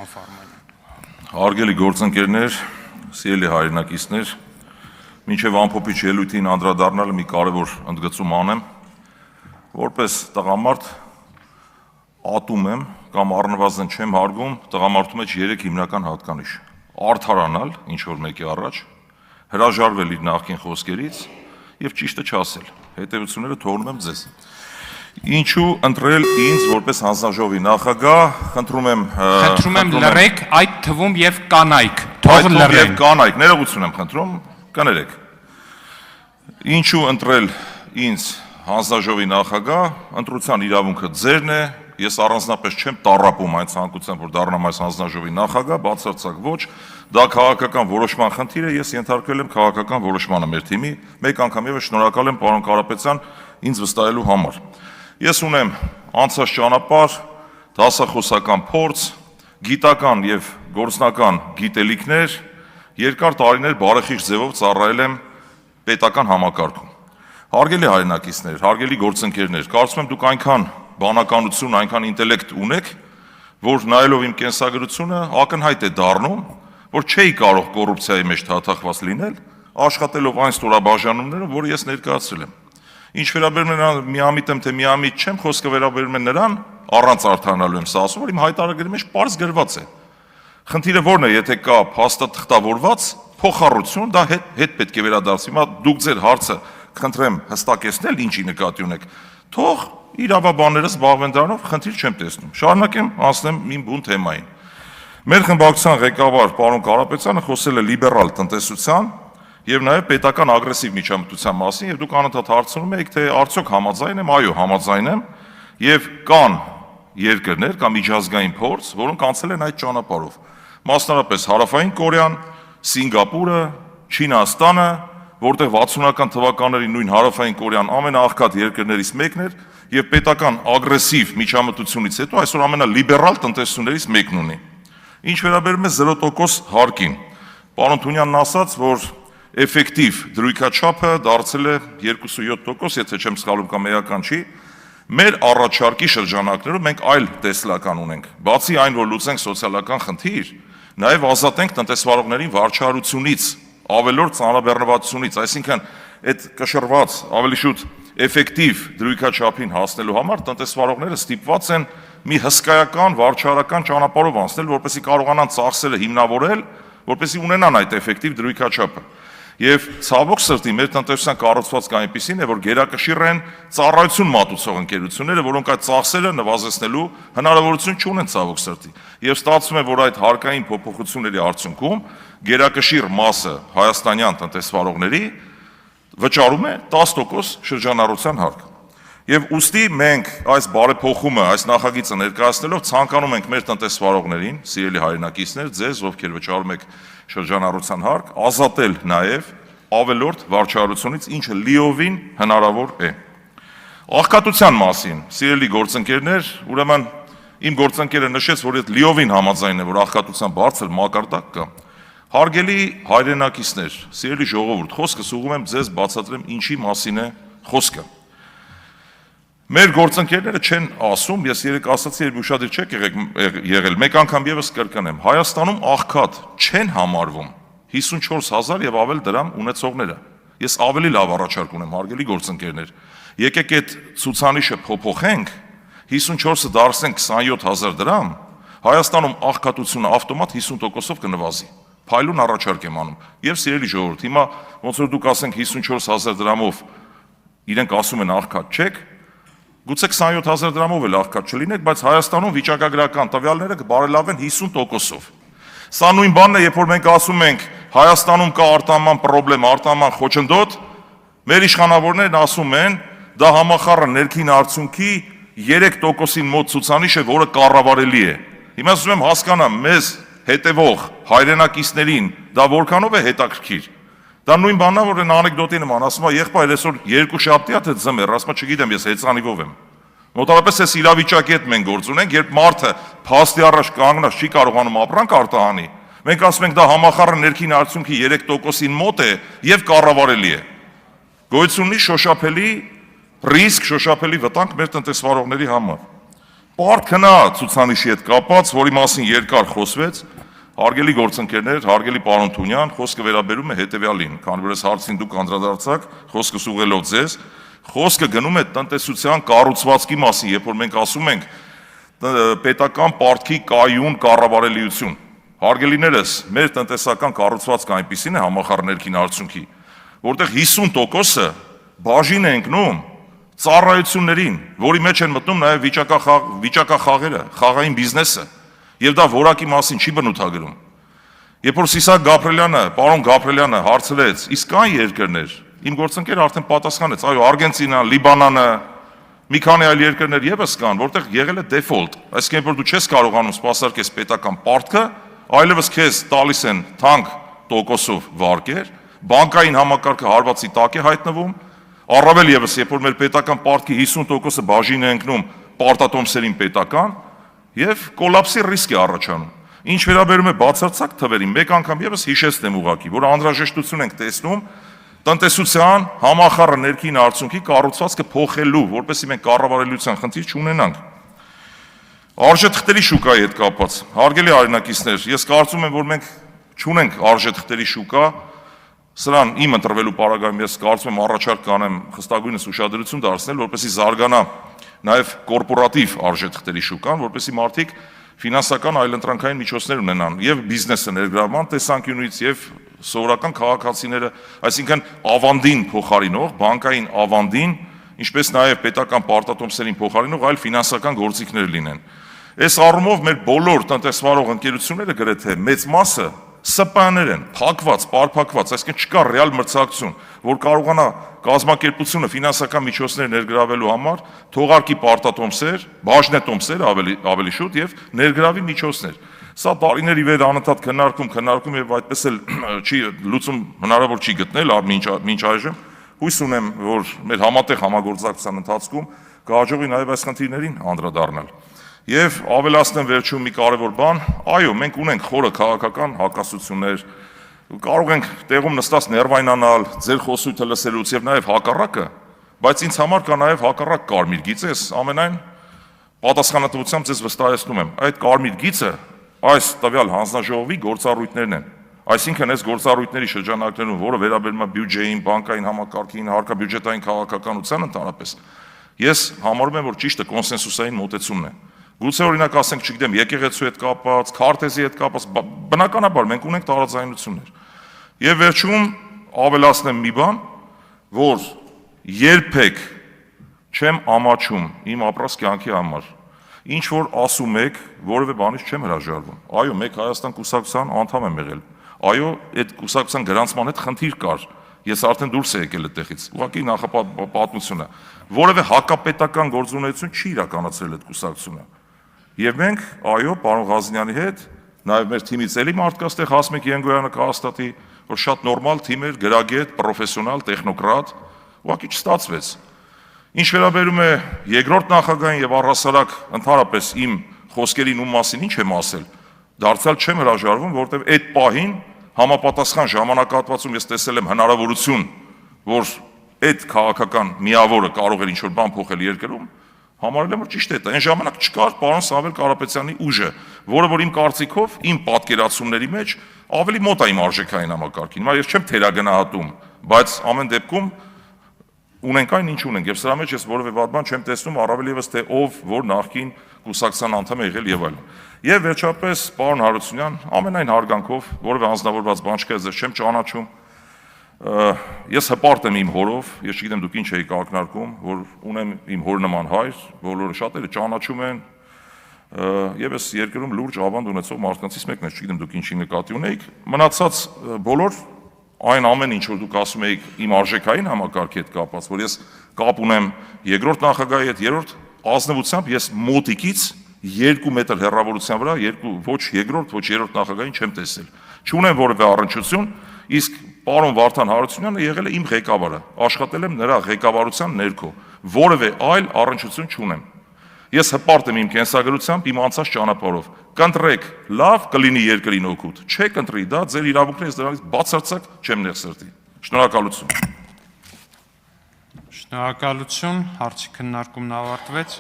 Հարգելի գործընկերներ, սիրելի հայրենակիցներ, մինչև ամփոփիչ ելույթին անդրադառնալը մի կարևոր ընդգծում անեմ, որպես տղամարդ ատում եմ կամ առնվազն չեմ հարգում տղամարդու մեջ 3 հիմնական հատկանիշ. արդարանալ ինչ որ մեկի առաջ, հրաժարվել իր նախկին խոսքերից եւ ճիշտը չասել։ Հետևությունները թողնում եմ ձեզ։ Ինչու ընտրել ինձ որպես հանձնաժողովի նախագահ, խնդրում եմ լռեք, այդ թվում եւ կանայք, թող լռեն։ Կանայք, ներողություն եմ խնդրում, կներեք։ Ինչու ընտրել ինձ հանձնաժողովի նախագահ, ընտրության իրավունքը ձերն է, ես առանձնապես չեմ տառապում այն ցանկությամբ, որ դառնամ այս հանձնաժողովի նախագահ, բացարձակ ոչ, դա քաղաքական որոշման խնդիր է, ես ենթարկվել եմ քաղաքական որոշմանը մեր թիմի, մեկ անգամ եւս շնորհակալ եմ պարոն Կարապետյան ինձ վստահելու համար։ Ես ունեմ անցած ճանապարհ, դասախոսական փորձ, գիտական եւ գործնական գիտելիքներ, երկար տարիներ բարեխիղճ ձևով ծառայել եմ պետական համակարգում։ Հարգելի հայրենակիցներ, հարգելի գործընկերներ, կարծում եմ դուք այնքան բանականություն, այնքան ինտելեկտ ունեք, որ նայելով իմ կենսագրությունը ակնհայտ է դառնում, որ չէի կարող կոռուպցիայի մեջ թաթախված լինել, աշխատելով այն ստորաբաժանումներում, որ ես ներկայացրել եմ։ Ինչ վերաբերում է միամիտ եմ թե միամիտ չեմ, խոսքը վերաբերում է նրան, առանց արդարանալու եմ սա ասում, որ իմ հայտարարագրի մեջ պարզ գրված է։ Խնդիրը ո՞րն է, եթե կա փաստաթղթավորված փոխառություն, դա հետ պետք է վերադարձվի։ Հիմա դուք ձեր հարցը խնդրեմ հստակեցնել, ինչի նկատի ունեք։ Թող իրավաբանները զբաղվեն դրանով, խնդիր չեմ տեսնում։ Շարունակեմ, անցնեմ իմ բուն թեմային։ Մեր խմբակցության ղեկավար պարոն Կարապետյանը խոսել է լիբերալ տնտեսության եւ նաեւ պետական ագրեսիվ միջամտության մասին, եւ դուք անընդհատ հարցնում եք, թե արդյոք համաձայն եմ, այո, համաձայն եմ, եւ կան երկրներ կամ միջազգային փորձ, որոնք անցել են այդ ճանապարհով։ Մասնավորապես Հարավային Կորեան, Սինգապուրը, Չինաստանը, որտեղ 60-ական թվականների նույն Հարավային Կորեան ամենաաղքատ երկրներից մեկն էր եւ պետական ագրեսիվ միջամտությունից հետո այսօր ամենալիբերալ տնտեսություններից մեկն ունի։ Ինչ վերաբերում է 0% հարկին, պարոն Թունյանն ասաց, որ էֆեկտիվ դրույքաչափը դարձել է 2.7%, եթե չեմ սխալվում կամ էական չի, մեր առաջարկի շրջանակներում մենք այլ տեսլական ունենք, բացի այն, որ լուծենք սոցիալական խնդիր, նաև ազատենք տնտեսվարողներին վարչարությունից, ավելորդ ծանրաբեռնվածությունից, այսինքն այդ կշռված ավելի շուտ էֆեկտիվ դրույքաչափին հասնելու համար տնտեսվարողները ստիպված են մի հսկայական վարչարական ճանապարհով անցնել, որպեսզի կարողանան ծախսերը հիմնավորել, որպեսզի ունենան այդ էֆեկտիվ դրույքաչափը։ Եվ ցավոք սրտի մեր տնտեսության կառուցվածքը այնպիսին է, որ գերակշիռ են ծառայություն մատուցող ընկերությունները, որոնք այդ ծախսերը նվազեցնելու հնարավորություն չունեն ցավոք սրտի։ Եվ ստացվում է, որ այդ հարկային փոփոխությունների արդյունքում գերակշիռ մասը հայաստանյան տնտեսվարողների վճարում է 10% շրջանառության հարկ։ Եվ ուստի մենք այս բարեփոխումը, այս նախագիծը ներկայացնելով ցանկանում ենք մեր տնտեսվարողներին, սիրելի հայրենակիցներ, ձեզ, ովքեր վճարում եք շրջանառության հարկ, ազատել նաև ավելորդ վարչարությունից, ինչը լիովին հնարավոր է։ Աղքատության մասին, սիրելի գործընկերներ, ուրեմն իմ գործընկերը նշեց, որ այդ լիովին համաձայն է, որ աղքատության բարձր մակարդակ կա։ Հարգելի հայրենակիցներ, սիրելի ժողովուրդ, խոսքս ուղղում եմ ձեզ բացատրեմ ինչի մասին է խոսքը։ Մեր գործընկերները չեն ասում, ես երեք ասացի, երբ ուշադիր չեք եղել, մեկ անգամ եւս կրկնեմ, Հայաստանում աղքատ չեն համարվում 54,000 եւ ավել դրամ ունեցողները։ Ես ավելի լավ առաջարկ ունեմ, հարգելի գործընկերներ։ Եկեք այդ ցուցանիշը փոփոխենք, 54-ը դարձնենք 27,000 դրամ, Հայաստանում աղքատությունը ավտոմատ 50%-ով կնվազի։ Փայլուն առաջարկ եմ անում։ Եվ սիրելի ժողովուրդ, հիմա ոնց որ դուք ասենք 54,000 դրամով իրենք ասում են աղքատ չեք, գուցե 27,000 դրամով էլ աղքատ չլինեք, բայց Հայաստանում վիճակագրական տվյալները կբարելավեն 50%-ով։ Սա նույն բանն է, երբ որ մենք ասում ենք Հայաստանում կա արտահանման պրոբլեմ, արտահանման խոչընդոտ, մեր իշխանավորներն ասում են, դա համախառն ներքին արդյունքի 3%-ին մոտ ցուցանիշ է, որը կառավարելի է։ Հիմա ուզում եմ հասկանամ, մեզ հետևող հայրենակիցներին դա որքանով է հետաքրքիր։ Դա նույն բանն է, որ այն անեկդոտի նման, ասում է, եղբայր, այսօր երկուշաբթի է թե ձմեռ, ասում է, չգիտեմ, ես հեծանիվով եմ։ Մոտավորապես այս իրավիճակի հետ մենք գործ ունենք, երբ մարդը փաստի առաջ կանգնած չի կարողանում ապրանք արտահանի, մենք ասում ենք դա համախառն ներքին արդյունքի 3%-ին մոտ է եւ կառավարելի է։ Գոյություն ունի շոշափելի ռիսկ, շոշափելի վտանգ մեր տնտեսվարողների համար։ Պարտքնա ցուցանիշի հետ կապած, որի մասին երկար խոսվեց, հարգելի գործընկերներ, հարգելի պարոն Թունյան, խոսքը վերաբերում է հետևյալին, քանի որ այս հարցին դուք անդրադարձաք, խոսքս ուղղելով ձեզ, խոսքը գնում է տնտեսության կառուցվածքի մասին, երբ որ մենք ասում ենք պետական պարտքի կայուն կառավարելիություն։ Հարգելիներս, մեր տնտեսական կառուցվածքը այնպիսին է համախառն ներքին արդյունքի, որտեղ 50%-ը բաժին է ընկնում ծառայություններին, որի մեջ են մտնում նաև վիճակախաղերը, խաղային բիզնեսը, եւ դա որակի մասին չի բնութագրում։ Երբ որ Սիսակ Գաբրելյանը, պարոն Գաբրելյանը հարցրեց, իսկ կան երկրներ, իմ գործընկերը արդեն պատասխանեց, այո, Արգենտինան, Լիբանանը, մի քանի այլ երկրներ եւս կան, որտեղ եղել է դեֆոլտ, այսինքն որ դու չես կարողանում սպասարկես պետական պարտքը, այլևս քեզ տալիս են թանկ տոկոսով վարկեր, բանկային համակարգը հարվածի տակ է հայտնվում, առավել եւս երբ որ մեր պետական պարտքի 50%-ը բաժին է ընկնում պարտատոմսերին պետական եւ կոլապսի ռիսկ է առաջանում։ Ինչ վերաբերում է բացարձակ թվերին, մեկ անգամ եւս հիշեցնեմ ուղղակի, որ անհրաժեշտություն ենք տեսնում տնտեսության համախառն ներքին արդյունքի կառուցվածքը փոխելու, որպեսզի մենք կառավարելիության խնդիր չունենանք։ Արժեթղթերի շուկայի հետ կապած, հարգելի հայրենակիցներ, ես կարծում եմ, որ մենք չունենք արժեթղթերի շուկա, սրան իմ ընտրվելու պարագայում ես կարծում եմ առաջարկ կանեմ խստագույնս ուշադրություն դարձնել, որպեսզի զարգանա նաև կորպորատիվ արժեթղթերի շուկան, որպեսզի մարդիկ ֆինանսական այլընտրանքային միջոցներ ունենան եւ բիզնեսը ներգրավման տեսանկյունից եւ սովորական քաղաքացիները, այսինքն ավանդին փոխարինող, բանկային ավանդին, ինչպես նաև պետական պարտատոմսերին փոխարինող այլ ֆինանսական գործիքներ լինեն։ Այս առումով մեր բոլոր տնտեսվարող ընկերությունները գրեթե մեծ մասը ՍՊԸ-ներ են, փակված, պարփակված, այսինքն չկա ռեալ մրցակցություն, որ կարողանա կազմակերպությունը ֆինանսական միջոցներ ներգրավելու համար թողարկի պարտատոմսեր, բաժնետոմսեր ավելի շուտ եւ ներգրավի միջոցներ։ Սա տարիների վեր անընդհատ քննարկում եւ այդպես էլ լուծում հնարավոր չի գտնել մինչ այժմ։ Հույս ունեմ, որ մեր համատեղ համագործակցության ընթացքում կհաջողվի նաեւ այս խնդիրներին անդրադառնալ։ Եվ ավելացնեմ վերջում մի կարևոր բան, այո, մենք ունենք խորը քաղաքական հակասություններ, կարող ենք տեղում նստած ներվայնանալ, ձեր խոսույթը լսելուց եւ նաեւ հակառակը, բայց ինձ համար կա նաեւ հակառակ կարմիր գիծ, ամենայն պատասխանատվությամբ ձեզ վստահեցնում եմ, այդ կարմիր գիծը այս տվյալ հանձնաժողովի գործառույթներն են։ Այսինքն այս գործառույթների շրջանակներում, որը վերաբերում է բյուջեին, բանկային համակարգին, հարկաբյուջետային քաղաքականության ընդհանրապես, ես համարում եմ, որ ճիշտը կոնսենսուսային մոտեցումն է։ Գուցե օրինակ ասենք, չգիտեմ, եկեղեցու հետ կապած, քարտեզի հետ կապած, բնականաբար մենք ունենք տարաձայնություններ։ Եվ վերջում ավելացնեմ մի բան, որ երբեք չեմ ամաչում իմ ապրած կյանքի համար։ Ինչ որ ասում եք, որևէ բանից չեմ հրաժարվում։ Այո, մեկ Հայաստան կուսակցության անդամ եմ եղել։ Այո, այդ կուսակցության գրանցման հետ խնդիր կար։ Ես արդեն դուրս եմ եկել այդտեղից։ Ուղղակի նախապատմությունը։ Որևէ հակապետական գործունեություն չի իրականացրել այդ կուսակցությունը։ Եվ մենք, այո, պարոն Ղազնյանի հետ, նաև մեր թիմից էլի մարդկա ստեղ Հասմիկ Ենգոյանը կհաստատի, որ շատ նորմալ թիմ էր, գրագետ, պրոֆեսիոնալ, տեխնոկրատ, ուղղակի չստացվեց։ Ինչ վերաբերում է երկրորդ նախագահին եւ առհասարակ ընդհանրապես իմ խոսքերին ու մասին ինչ եմ ասել, դարձյալ չեմ հրաժարվում, որովհետեւ այդ պահին համապատասխան ժամանակահատվածում ես տեսել եմ հնարավորություն, որ այդ քաղաքական միավորը կարող էր ինչ-որ բան փոխել երկրում, համարել եմ, որ ճիշտ է դա։ Այն ժամանակ չկար պարոն Սամվել Կարապետյանի ուժը, որը որ իմ կարծիքով, իմ պատկերացումների մեջ ավելի մոտ է իմ արժեքային համակարգին։ Հիմա ես չեմ թերագնահատում, բայց ամեն դեպքում ունենք այն, ինչ ունենք, եւ սրա մեջ ես որևէ վատ բան չեմ տեսնում, առավել եւս թե ով որ նախկին կուսակցության անդամ է եղել եւ այլն։ Եվ վերջապես, պարոն Հարությունյան, ամենայն հարգանքով, որևէ անձնավորված բան չկա, ես չեմ ճանաչում։ Ես հպարտ եմ իմ հորով, ես չգիտեմ դուք ինչ եք ակնարկում, որ ունեմ իմ հոր նման հայր, բոլորը շատերը ճանաչում են, եւ ես երկրում լուրջ ավանդ ունեցող մարդկանցից մեկն եմ, չգիտեմ դուք ինչի նկատի ունեիք, մնացած բոլոր այն ամեն ինչ որ դուք ասում եք իմ արժեքային համակարգի հետ կապված, որ ես կապ ունեմ երկրորդ նախագահի հետ, երրորդ ազնվությամբ ես մոտիկից 2 մետր հեռավորության վրա ոչ երկրորդ, ոչ երրորդ նախագահին չեմ տեսել։ Չունեմ որևէ առնչություն, իսկ պարոն Վարդան Հարությունյանը եղել է իմ ղեկավարը, աշխատել եմ նրա ղեկավարության ներքո, որևէ այլ առնչություն չունեմ։ Ես հպարտ եմ իմ կենսագրությամբ, իմ անցած ճանապարհով։ Կընտրեք, լավ կլինի երկրին օգուտ, չեք ընտրի, դա ձեր իրավունքն է, դրանից բացարձակ չեմ ներսրտի։ Շնորհակալություն։ Շնորհակալություն, հարցի քննարկումն ավարտվեց։